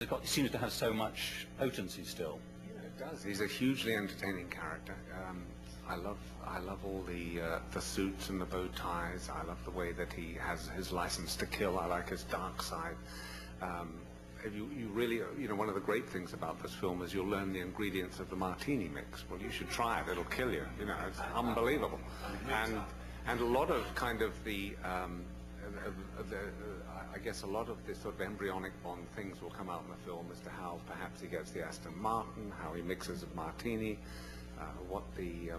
It seems to have so much potency still. Yeah, it does. He's a hugely entertaining character. I love all the suits and the bow ties. I love the way that he has his license to kill. I like his dark side. You really, one of the great things about this film is you'll learn the ingredients of the martini mix. Well, you should try it. It'll kill you. It's unbelievable. And a lot of kind of I guess a lot of the sort of embryonic Bond things will come out in the film as to how perhaps he gets the Aston Martin, how he mixes a martini, what the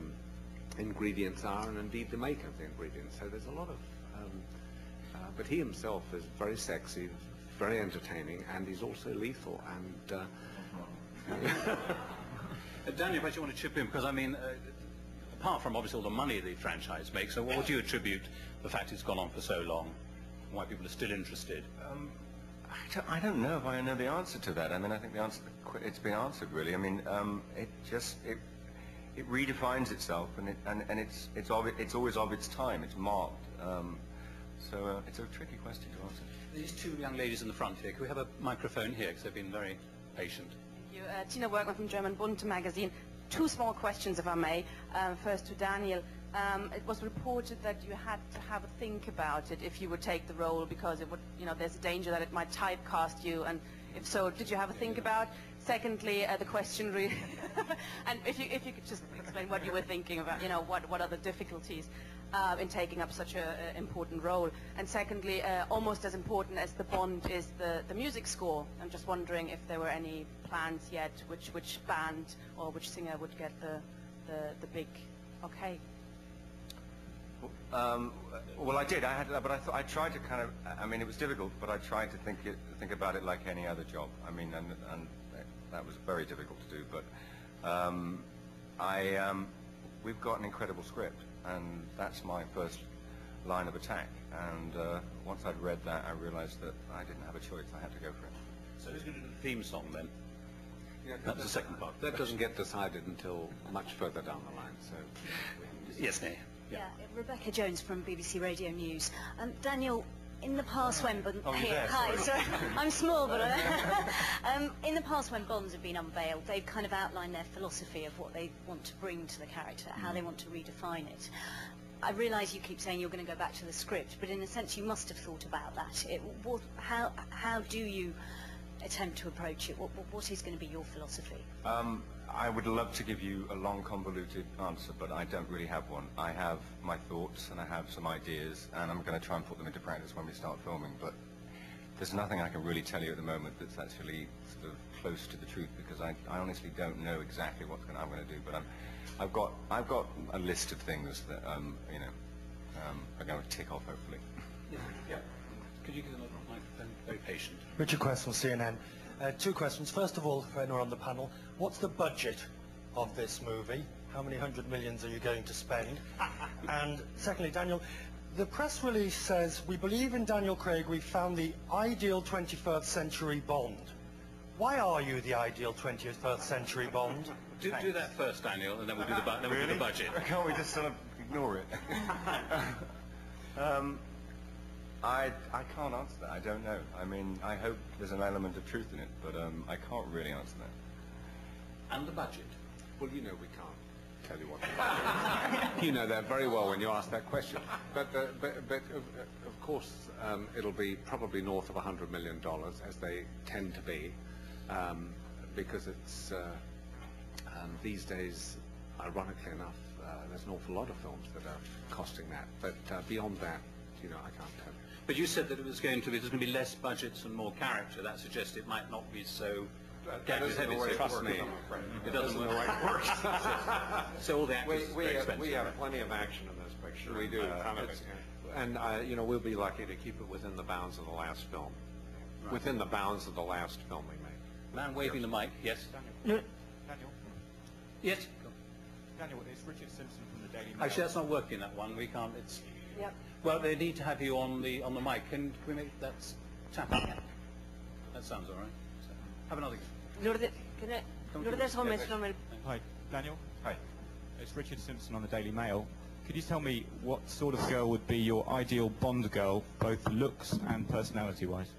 ingredients are, and indeed the make of the ingredients. So there's a lot of, but he himself is very sexy, very entertaining, and he's also lethal. And Daniel, if you want to chip in, because I mean, apart from obviously all the money the franchise makes, so what would you attribute the fact it's gone on for so long? Why people are still interested? I don't know if I know the answer to that. I mean, I think the answer, it's been answered really. I mean, it redefines itself, and it's always of its time. It's marked. So it's a tricky question to answer. These two young ladies in the front here, can we have a microphone here, because they've been very patient. Thank you. Tina Workman from German Bund magazine. Two small questions, if I may. First to Daniel. It was reported that you had to have a think about it if you would take the role, because it would, there's a danger that it might typecast you, and if so, did you have a think about? Secondly, the question really, and if you could just explain what you were thinking about, what are the difficulties in taking up such an important role? And secondly, almost as important as the Bond is the music score. I'm just wondering if there were any plans yet, which band or which singer would get the big okay. Well, I did. But I tried to kind of. I mean, it was difficult, but I tried to think about it like any other job. I mean, and that was very difficult to do. But we've got an incredible script, and that's my first line of attack. And once I'd read that, I realised that I didn't have a choice. I had to go for it. So who's going to do the theme song then? Yeah, that's the second part. That doesn't get decided until much further down the line. So yes, Nay. Yeah, Rebecca Jones from BBC Radio News. Daniel, in the past when hi, sorry, I'm small, but in the past when Bonds have been unveiled, they've kind of outlined their philosophy of what they want to bring to the character, how they want to redefine it. I realise you keep saying you're going to go back to the script, but in a sense you must have thought about that. How do you attempt to approach it? What is going to be your philosophy? I would love to give you a long, convoluted answer, but I don't really have one. I have my thoughts, and I have some ideas, and I'm going to try and put them into practice when we start filming, but there's nothing I can really tell you at the moment that's actually sort of close to the truth, because I honestly don't know exactly what I'm going to do, but I've got a list of things that are going to tick off, hopefully. Yeah. Could you give them a microphone? Very patient. Richard Quest from CNN. Two questions. First of all, for anyone on the panel, what's the budget of this movie? How many hundred millions are you going to spend? And secondly, Daniel, the press release says, "We believe in Daniel Craig, we found the ideal 21st century Bond." Why are you the ideal 21st century Bond? Do that first, Daniel, and then we'll do the budget. Can't we just sort of ignore it? I can't answer that. I don't know. I mean, I hope there's an element of truth in it, but I can't really answer that. And the budget? Well, we can't tell you what. You know that very well when you ask that question. But of course, it'll be probably north of $100 million, as they tend to be, because it's these days, ironically enough, there's an awful lot of films that are costing that. But beyond that, I can't tell you. But you said that there's going to be less budgets and more character. That suggests it might not be so gadget heavy. Trust me, it doesn't work. So all the actors we have plenty of action in this picture. We do. And we'll be lucky to keep it within the bounds of the last film. Right. Within the bounds of the last film we made. Man waving the mic. Yes. Daniel. Yes. Daniel, it's Richard Simpson from the Daily Mail. Actually, that's not working. That one. We can't. It's. Yep. Well, they need to have you on the mic. Can we make that tap up? That sounds all right. So, have another go. Hi, Daniel. Hi. It's Richard Simpson on the Daily Mail. Could you tell me what sort of girl would be your ideal Bond girl, both looks and personality-wise?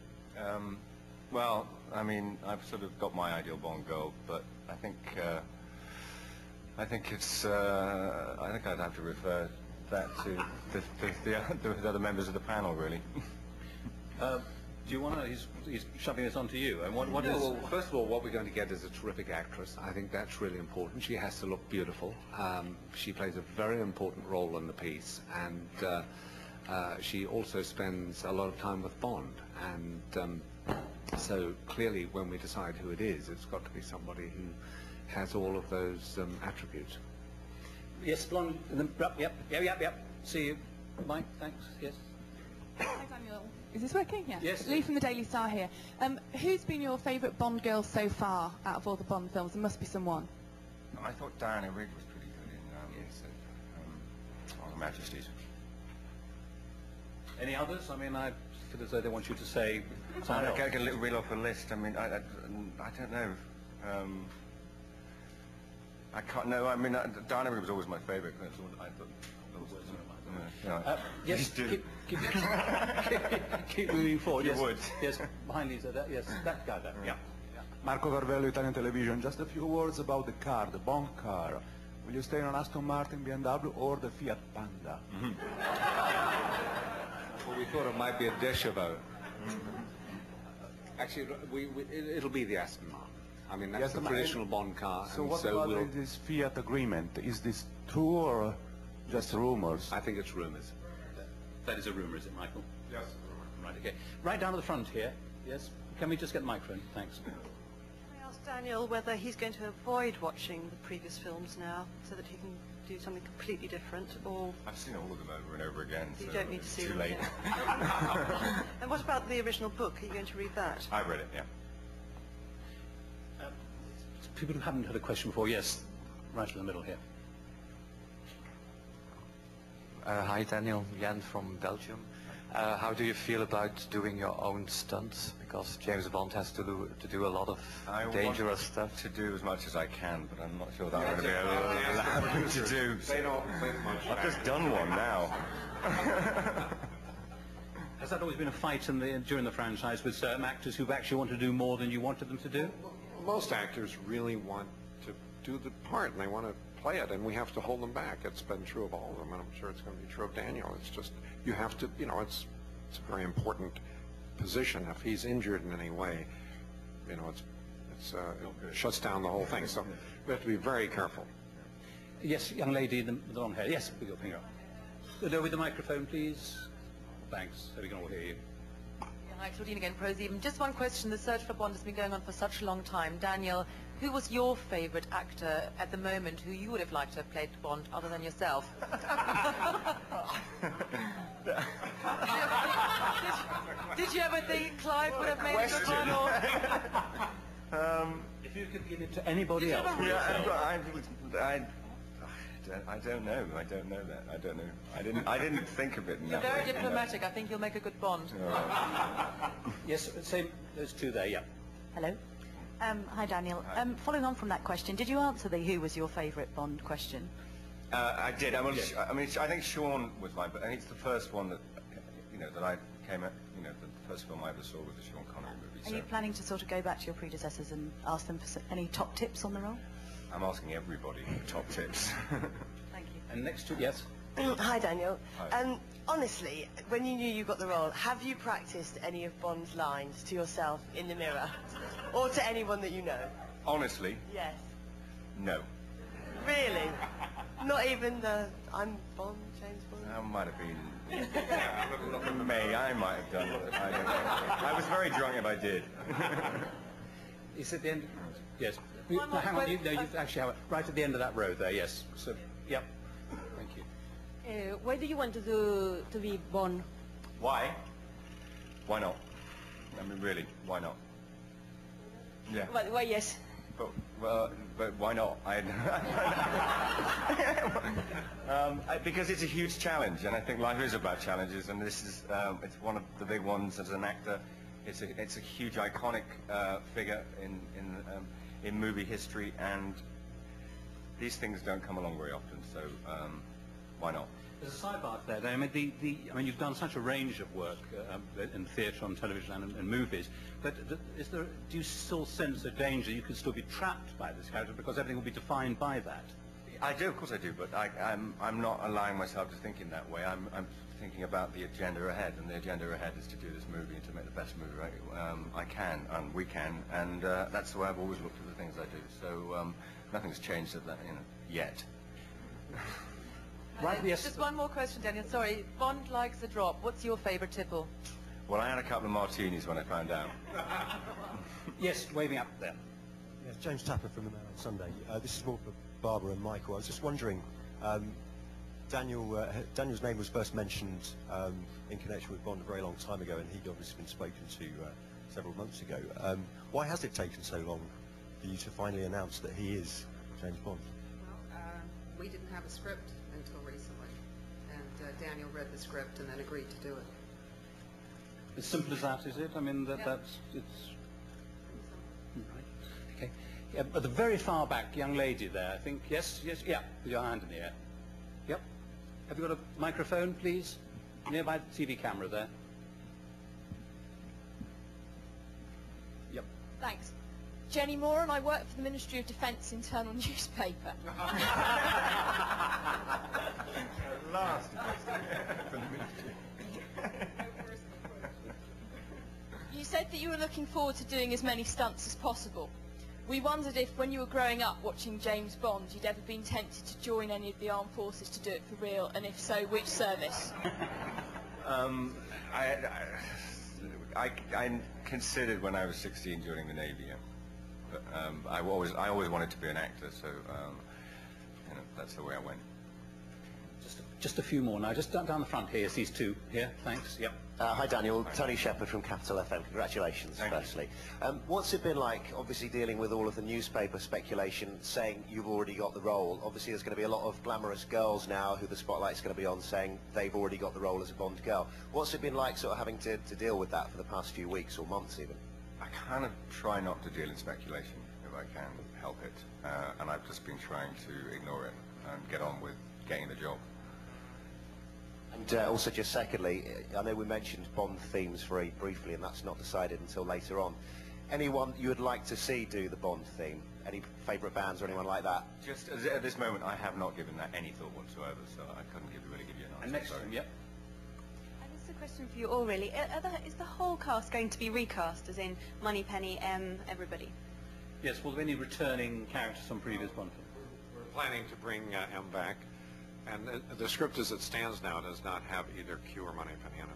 Well, I mean, I've sort of got my ideal Bond girl, but I think it's I think I'd have to refer that to the other members of the panel, really. Do you want to? He's shoving this onto you. And what is? Well, first of all, what we're going to get is a terrific actress. I think that's really important. She has to look beautiful. She plays a very important role in the piece, and she also spends a lot of time with Bond. And so clearly, when we decide who it is, it's got to be somebody who has all of those attributes. Yes, blonde. Yep. See you. Mike, thanks. Yes. Hi, Daniel. Is this working? Yeah. Yes. Lee from the Daily Star here. Who's been your favourite Bond girl so far out of all the Bond films? There must be someone. I thought Diana Rigg was pretty good in Her Majesty's. Any others? I mean, I feel as though they want you to say I someone else. get a little reel off a list. I mean, I don't know. I can't. No, I mean, Diana Rigg was always my favourite. That's all I thought. Yes, keep moving forward. You Yes, would. Yes, behind Lisa. Yes, that guy there. Yeah. Marco Carvello, Italian Television. Just a few words about the car, the Bond car. Will you stay on Aston Martin, BMW, or the Fiat Panda? Well, we thought it might be a Deschavo. Actually, it'll be the Aston Martin. I mean, that's the traditional Bond car. So and what so about this Fiat agreement? Is this true or just rumors? I think it's rumours. That is a rumour, is it, Michael? Yes. Right, okay. Right down to the front here. Yes. Can we just get the microphone? Thanks. I asked Daniel whether he's going to avoid watching the previous films now so that he can do something completely different, or I've seen all of them over and over again. you So don't need to it's see too them late. again. And what about the original book? Are you going to read that? I read it. Yeah. People who haven't heard a question before, yes. Right in the middle here. Hi Daniel, Jan from Belgium. How do you feel about doing your own stunts? Because James Bond has to do a lot of dangerous stuff. To do as much as I can, but I'm not sure that I'm going to be able to do. They don't think much. I've just done one now. Has that always been a fight during the franchise with certain actors who've actually wanted to do more than you wanted them to do? Most actors really want to do the part, and they want to play it, and we have to hold them back. It's been true of all of them, and I'm sure it's going to be true of Daniel. It's just, you have to, you know, it's a very important position. If he's injured in any way, you know, it shuts down the whole thing. So we have to be very careful. Yes, young lady in the long hair. Yes, put your finger up. Go with the microphone, please. Thanks, so we can all hear you. Hi, Claudine again, ProSieben. Just one question. The search for Bond has been going on for such a long time. Daniel, who was your favourite actor at the moment who you would have liked to have played Bond other than yourself? Did you ever think Clive would have made a good one? Or? If you could give it to anybody else. I don't know. I don't know that. I don't know. I didn't think of it in You're that very way. diplomatic. I think you'll make a good Bond. Yes, same. Those two there. Yeah. Hello. Hi, Daniel. Following on from that question, did you answer the who was your favourite Bond question? I did. Yes. I mean, I think Sean was mine, but I think it's the first one that, you know, that I came at. You know, the first film I ever saw was the Sean Connery movie. Are you planning to sort of go back to your predecessors and ask them for any top tips on the role? I'm asking everybody for top tips. Thank you. And next to yes. Hi, Daniel. Hi. Honestly, when you knew you got the role, have you practiced any of Bond's lines to yourself in the mirror? Or to anyone that you know? Honestly, Yes. no. Really? Not even the I'm Bond, James Bond? That might have been... May, I might have done it. I don't know. I was very drunk if I did. Is it the end? Yes. No, hang on. You actually have it right at the end of that row there. Yes. So, yep. Thank you. Why do you want to be Bond? Why? Why not? I mean, really, why not? Yeah. Why yes? But why not? Because it's a huge challenge, and I think life is about challenges, and this is it's one of the big ones as an actor. It's a huge iconic figure in movie history, and these things don't come along very often. So why not? There's a sidebar to that. I mean, you've done such a range of work in theatre, on television, and movies. But do you still sense a danger you could still be trapped by this character because everything will be defined by that? I do, of course I do, but I'm not allowing myself to think in that way. I'm thinking about the agenda ahead, and the agenda ahead is to do this movie and to make the best movie I can, and we can, and that's the way I've always looked at the things I do. So nothing's changed at that, yet. Right, yes. Just one more question, Daniel. Sorry. Bond likes a drop. What's your favourite tipple? Well, I had a couple of martinis when I found out. Yes, waving up there. Yes, James Tapper from the Mail on Sunday. This is more for Barbara and Michael. I was just wondering, Daniel's name was first mentioned in connection with Bond a very long time ago, and he'd obviously been spoken to several months ago. Why has it taken so long for you to finally announce that he is James Bond? Well, we didn't have a script until recently, and Daniel read the script and then agreed to do it. As simple as that, is it? I mean, it's... Right. Okay. Yeah, at the very far back, young lady there, I think. Yes, yeah, with your hand in the air. Yep. Have you got a microphone, please? Nearby the TV camera there. Yep. Thanks. Jenny Moore, and I work for the Ministry of Defence internal newspaper. Last. You said that you were looking forward to doing as many stunts as possible. We wondered if, when you were growing up watching James Bond, you'd ever been tempted to join any of the armed forces to do it for real, and if so, which service? I considered when I was 16 joining the Navy, but I always wanted to be an actor, so that's the way I went. Just a few more now. Just down the front here. These two here. Thanks. Yep. Hi Daniel, Tony Shepherd from Capital FM. Congratulations, firstly. What's it been like, obviously dealing with all of the newspaper speculation saying you've already got the role? Obviously there's going to be a lot of glamorous girls now who the spotlight's going to be on saying they've already got the role as a Bond girl. What's it been like sort of having to deal with that for the past few weeks or months even? I kind of try not to deal in speculation if I can help it, and I've just been trying to ignore it and get on with getting the job. And also just secondly, I know we mentioned Bond themes very briefly, and that's not decided until later on. Anyone you would like to see do the Bond theme? Any favourite bands or anyone like that? Just at this moment, I have not given that any thought whatsoever, so I couldn't really give you an answer. And next one, yep. This is a question for you all, really. Is the whole cast going to be recast, as in Moneypenny, everybody? Yes, will there be any returning characters from previous Bond films? We're planning to bring M back, and the script as it stands now does not have either Q or Moneypenny in it.